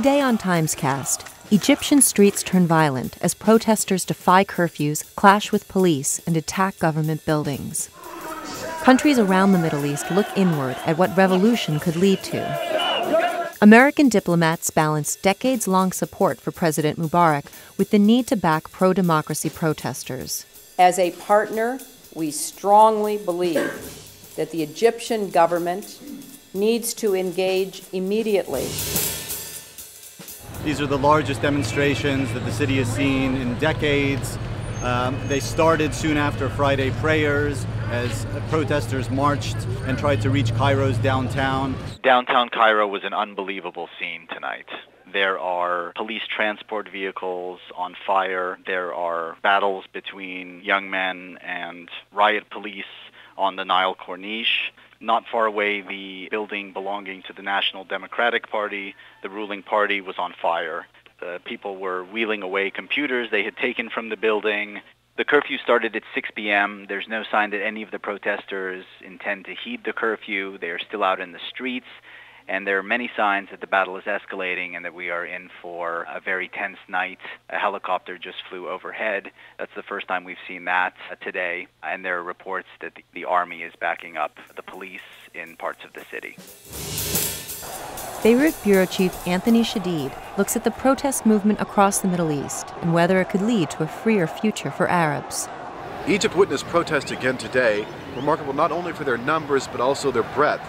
Today on TimesCast, Egyptian streets turn violent as protesters defy curfews, clash with police, and attack government buildings. Countries around the Middle East look inward at what revolution could lead to. American diplomats balance decades-long support for President Mubarak with the need to back pro-democracy protesters. As a partner, we strongly believe that the Egyptian government needs to engage immediately. These are the largest demonstrations that the city has seen in decades. They started soon after Friday prayers as protesters marched and tried to reach Cairo's downtown. Downtown Cairo was an unbelievable scene tonight. There are police transport vehicles on fire. There are battles between young men and riot police on the Nile Corniche. Not far away, the building belonging to the National Democratic Party, the ruling party, was on fire. The people were wheeling away computers they had taken from the building. The curfew started at 6 p.m. There's no sign that any of the protesters intend to heed the curfew. They are still out in the streets, and there are many signs that the battle is escalating and that we are in for a very tense night. A helicopter just flew overhead. That's the first time we've seen that today, and there are reports that the army is backing up the police in parts of the city. Beirut Bureau Chief Anthony Shadid looks at the protest movement across the Middle East and whether it could lead to a freer future for Arabs. Egypt witnessed protests again today, remarkable not only for their numbers but also their breadth.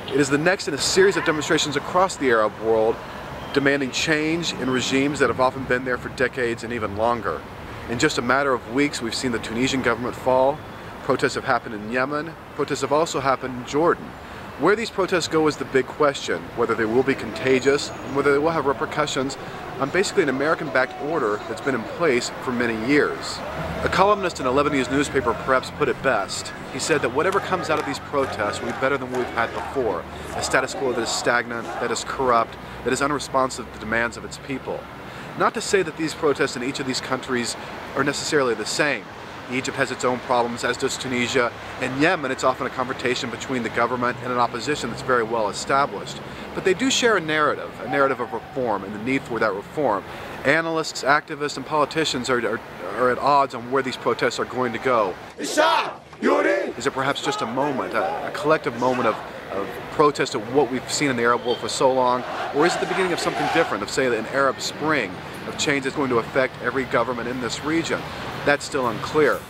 It is the next in a series of demonstrations across the Arab world demanding change in regimes that have often been there for decades and even longer. In just a matter of weeks, we've seen the Tunisian government fall. Protests have happened in Yemen. Protests have also happened in Jordan. Where these protests go is the big question, whether they will be contagious and whether they will have repercussions on basically an American-backed order that's been in place for many years. A columnist in a Lebanese newspaper perhaps put it best. He said that whatever comes out of these protests will be better than what we've had before, a status quo that is stagnant, that is corrupt, that is unresponsive to the demands of its people. Not to say that these protests in each of these countries are necessarily the same. Egypt has its own problems, as does Tunisia. In Yemen, it's often a confrontation between the government and an opposition that's very well established. But they do share a narrative of reform and the need for that reform. Analysts, activists, and politicians are at odds on where these protests are going to go. Is it perhaps just a moment, a collective moment of protest of what we've seen in the Arab world for so long? Or is it the beginning of something different, of say an Arab Spring, of change that's going to affect every government in this region? That's still unclear.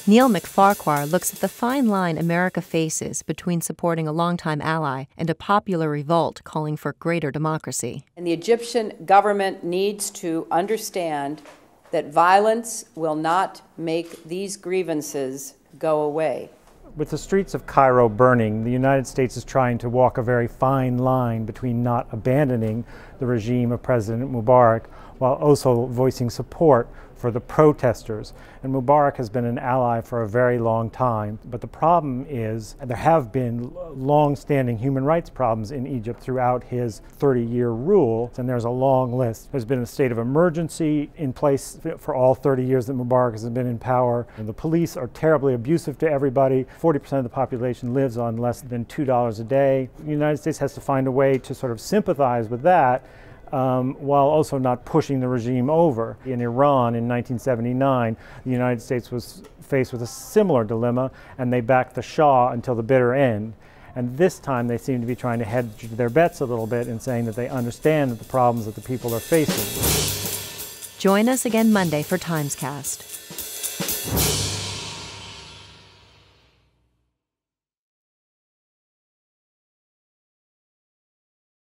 Neil McFarquhar looks at the fine line America faces between supporting a longtime ally and a popular revolt calling for greater democracy. And the Egyptian government needs to understand that violence will not make these grievances go away. With the streets of Cairo burning, the United States is trying to walk a very fine line between not abandoning the regime of President Mubarak while also voicing support for the protesters. And Mubarak has been an ally for a very long time. But the problem is, there have been long-standing human rights problems in Egypt throughout his 30-year rule, and there's a long list. There's been a state of emergency in place for all 30 years that Mubarak has been in power. And the police are terribly abusive to everybody. 40% of the population lives on less than $2 a day. The United States has to find a way to sort of sympathize with that, while also not pushing the regime over. In Iran in 1979, the United States was faced with a similar dilemma, and they backed the Shah until the bitter end. And this time they seem to be trying to hedge their bets a little bit and saying that they understand the problems that the people are facing. Join us again Monday for TimesCast.